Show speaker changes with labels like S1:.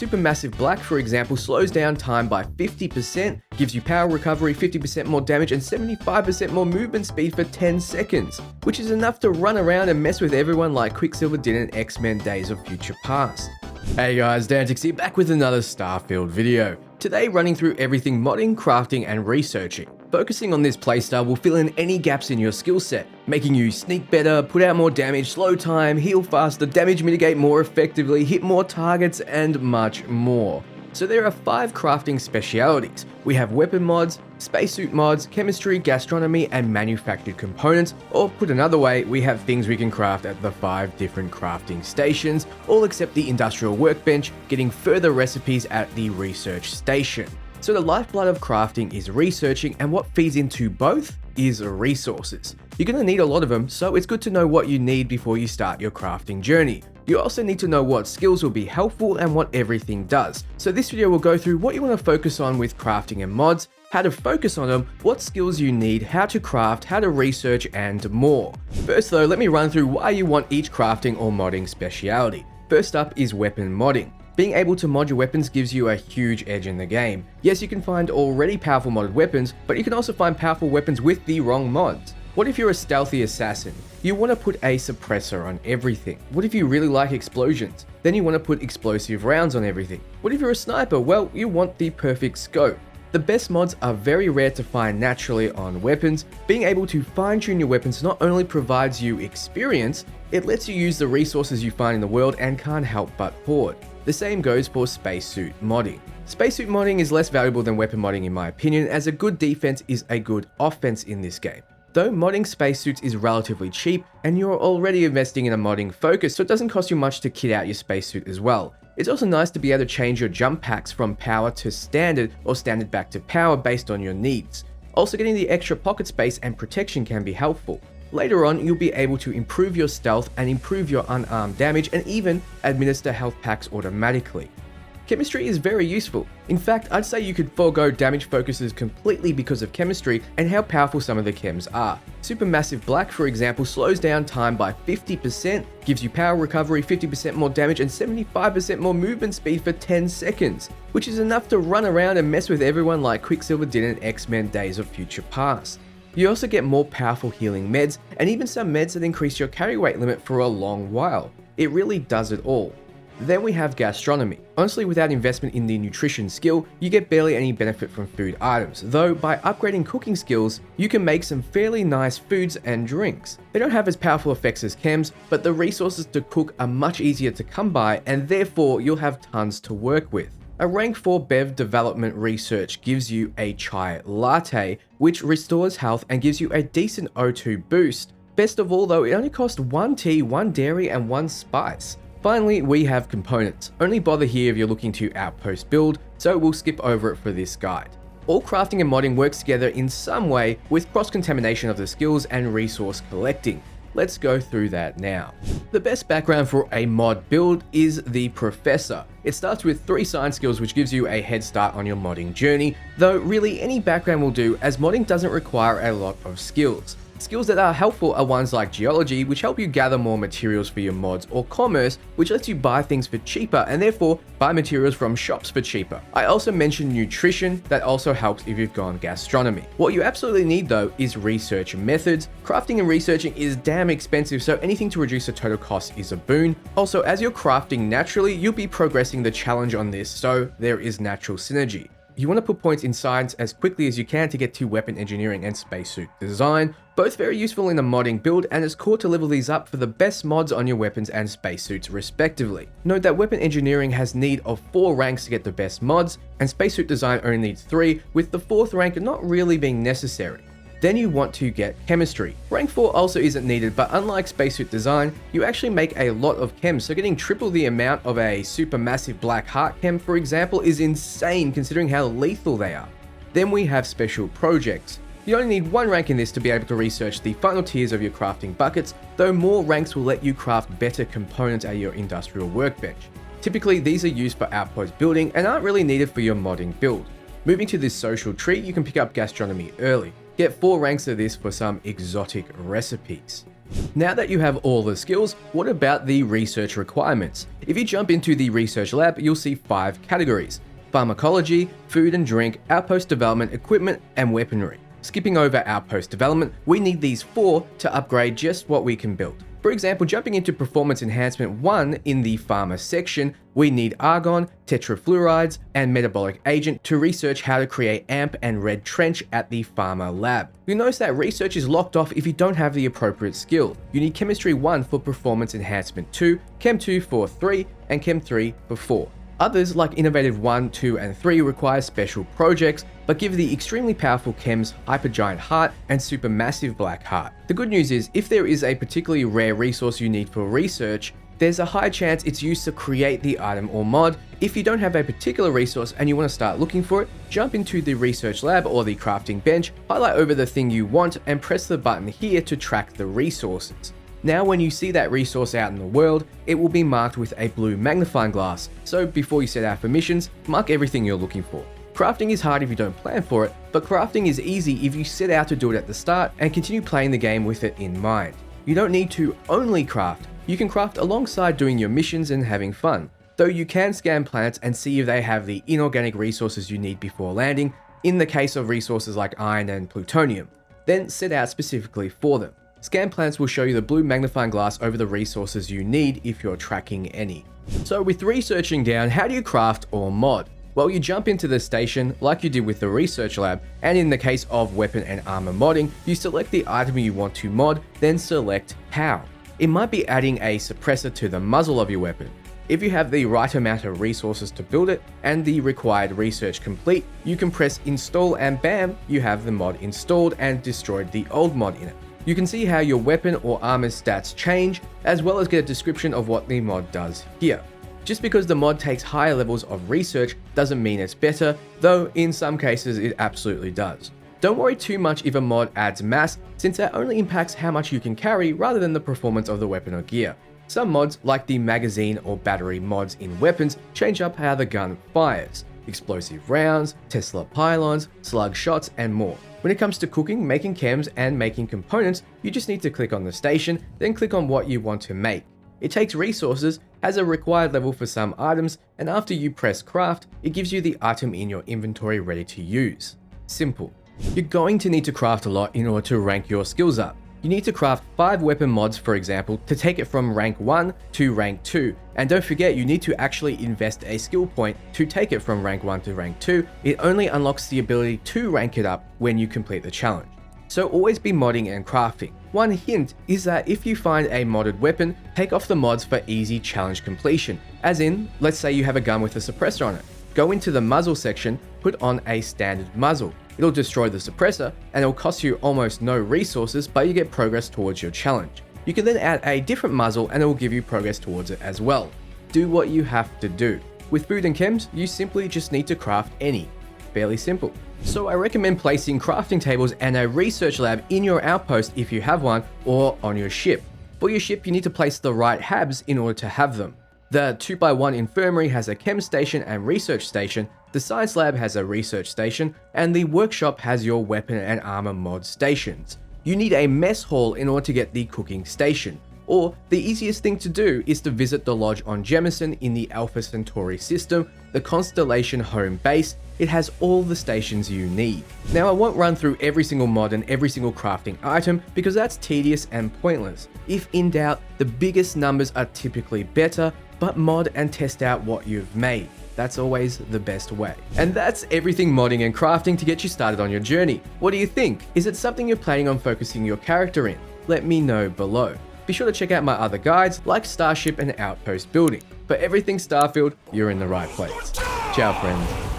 S1: Supermassive Black, for example, slows down time by 50%, gives you power recovery, 50% more damage, and 75% more movement speed for 10 seconds, which is enough to run around and mess with everyone like Quicksilver did in X-Men Days of Future Past. Hey guys, Dantic here, back with another Starfield video. Today running through everything modding, crafting, and researching. Focusing on this playstyle will fill in any gaps in your skill set, making you sneak better, put out more damage, slow time, heal faster, damage mitigate more effectively, hit more targets, and much more. So there are 5 crafting specialities. We have weapon mods, spacesuit mods, chemistry, gastronomy, and manufactured components, or put another way, we have things we can craft at the 5 different crafting stations, all except the industrial workbench, getting further recipes at the research station. So the lifeblood of crafting is researching, and what feeds into both is resources. You're going to need a lot of them, so it's good to know what you need before you start your crafting journey. You also need to know what skills will be helpful and what everything does. So this video will go through what you want to focus on with crafting and mods, how to focus on them, what skills you need, how to craft, how to research, and more. First though, let me run through why you want each crafting or modding speciality. First up is weapon modding. Being able to mod your weapons gives you a huge edge in the game. Yes, you can find already powerful modded weapons, but you can also find powerful weapons with the wrong mods. What if you're a stealthy assassin? You want to put a suppressor on everything. What if you really like explosions? Then you want to put explosive rounds on everything. What if you're a sniper? Well, you want the perfect scope. The best mods are very rare to find naturally on weapons. Being able to fine-tune your weapons not only provides you experience, it lets you use the resources you find in the world and can't help but hoard. The same goes for spacesuit modding. Spacesuit modding is less valuable than weapon modding in my opinion, as a good defense is a good offense in this game. Though modding spacesuits is relatively cheap, and you're already investing in a modding focus, so it doesn't cost you much to kit out your spacesuit as well. It's also nice to be able to change your jump packs from power to standard or standard back to power based on your needs. Also, getting the extra pocket space and protection can be helpful. Later on, you'll be able to improve your stealth and improve your unarmed damage and even administer health packs automatically. Chemistry is very useful. In fact, I'd say you could forego damage focuses completely because of chemistry and how powerful some of the chems are. Supermassive Black, for example, slows down time by 50%, gives you power recovery, 50% more damage, and 75% more movement speed for 10 seconds, which is enough to run around and mess with everyone like Quicksilver did in X-Men Days of Future Past. You also get more powerful healing meds, and even some meds that increase your carry weight limit for a long while. It really does it all. Then we have gastronomy. Honestly, without investment in the nutrition skill, you get barely any benefit from food items, though by upgrading cooking skills, you can make some fairly nice foods and drinks. They don't have as powerful effects as chems, but the resources to cook are much easier to come by, and therefore you'll have tons to work with. A rank 4 Bev development research gives you a chai latte, which restores health and gives you a decent O2 boost. Best of all though, it only costs 1 tea, 1 dairy, and 1 spice. Finally, we have components. Only bother here if you're looking to outpost build, so we'll skip over it for this guide. All crafting and modding works together in some way with cross-contamination of the skills and resource collecting. Let's go through that now. The best background for a mod build is the Professor. It starts with 3 science skills, which gives you a head start on your modding journey, though really any background will do, as modding doesn't require a lot of skills. Skills that are helpful are ones like geology, which help you gather more materials for your mods, or commerce, which lets you buy things for cheaper and therefore buy materials from shops for cheaper. I also mentioned nutrition, that also helps if you've gone gastronomy. What you absolutely need though is research methods. Crafting and researching is damn expensive, so anything to reduce the total cost is a boon. Also, as you're crafting naturally, you'll be progressing the challenge on this, so there is natural synergy. You want to put points in science as quickly as you can to get to weapon engineering and spacesuit design, both very useful in a modding build, and it's core to level these up for the best mods on your weapons and spacesuits respectively. Note that weapon engineering has need of 4 ranks to get the best mods, and spacesuit design only needs 3, with the 4th rank not really being necessary. Then you want to get chemistry. Rank 4 also isn't needed, but unlike spacesuit design, you actually make a lot of chems, so getting triple the amount of a supermassive black heart chem, for example, is insane considering how lethal they are. Then we have special projects. You only need 1 rank in this to be able to research the final tiers of your crafting buckets, though more ranks will let you craft better components at your industrial workbench. Typically, these are used for outpost building and aren't really needed for your modding build. Moving to this social tree, you can pick up gastronomy early. Get 4 ranks of this for some exotic recipes. Now that you have all the skills, what about the research requirements? If you jump into the research lab, you'll see 5 categories: pharmacology, food and drink, outpost development, equipment, and weaponry. Skipping over outpost development, we need these 4 to upgrade just what we can build. For example, jumping into Performance Enhancement 1 in the Pharma section, we need Argon, Tetrafluorides, and Metabolic Agent to research how to create AMP and Red Trench at the Pharma lab. You'll notice that research is locked off if you don't have the appropriate skill. You need Chemistry 1 for Performance Enhancement 2, Chem 2 for 3, and Chem 3 for 4. Others, like Innovative 1, 2, and 3, require special projects, but give the extremely powerful chems Hypergiant Heart and Supermassive Black Heart. The good news is, if there is a particularly rare resource you need for research, there's a high chance it's used to create the item or mod. If you don't have a particular resource and you want to start looking for it, jump into the research lab or the crafting bench, highlight over the thing you want, and press the button here to track the resources. Now when you see that resource out in the world, it will be marked with a blue magnifying glass, so before you set out for missions, mark everything you're looking for. Crafting is hard if you don't plan for it, but crafting is easy if you set out to do it at the start and continue playing the game with it in mind. You don't need to only craft, you can craft alongside doing your missions and having fun, though you can scan planets and see if they have the inorganic resources you need before landing, in the case of resources like iron and plutonium. Then set out specifically for them. Scan planets will show you the blue magnifying glass over the resources you need if you're tracking any. So with researching down, how do you craft or mod? Well, you jump into the station like you did with the research lab, and in the case of weapon and armor modding, you select the item you want to mod, then select how. It might be adding a suppressor to the muzzle of your weapon. If you have the right amount of resources to build it and the required research complete, you can press install and bam, you have the mod installed and destroyed the old mod in it. You can see how your weapon or armor stats change, as well as get a description of what the mod does here. Just because the mod takes higher levels of research doesn't mean it's better, though in some cases it absolutely does. Don't worry too much if a mod adds mass, since that only impacts how much you can carry rather than the performance of the weapon or gear. Some mods, like the magazine or battery mods in weapons, change up how the gun fires. Explosive rounds, Tesla pylons, slug shots, and more. When it comes to cooking, making chems, and making components, you just need to click on the station, then click on what you want to make. It takes resources, has a required level for some items, and after you press craft, it gives you the item in your inventory ready to use. Simple. You're going to need to craft a lot in order to rank your skills up. You need to craft 5 weapon mods, for example, to take it from rank 1 to rank 2. And don't forget, you need to actually invest a skill point to take it from rank 1 to rank 2. It only unlocks the ability to rank it up when you complete the challenge. So always be modding and crafting. One hint is that if you find a modded weapon, take off the mods for easy challenge completion. As in, let's say you have a gun with a suppressor on it. Go into the muzzle section, put on a standard muzzle. It'll destroy the suppressor, and it'll cost you almost no resources, but you get progress towards your challenge. You can then add a different muzzle and it will give you progress towards it as well. Do what you have to do. With food and chems, you simply just need to craft any. Fairly simple. So I recommend placing crafting tables and a research lab in your outpost if you have one, or on your ship. For your ship, you need to place the right habs in order to have them. The 2x1 infirmary has a chem station and research station, the science lab has a research station, and the workshop has your weapon and armor mod stations. You need a mess hall in order to get the cooking station. Or, the easiest thing to do is to visit the lodge on Jemison in the Alpha Centauri system, the Constellation home base. It has all the stations you need. Now I won't run through every single mod and every single crafting item because that's tedious and pointless. If in doubt, the biggest numbers are typically better, but mod and test out what you've made. That's always the best way. And that's everything modding and crafting to get you started on your journey. What do you think? Is it something you're planning on focusing your character in? Let me know below. Be sure to check out my other guides like Starship and Outpost building. For everything Starfield, you're in the right place. Ciao friends.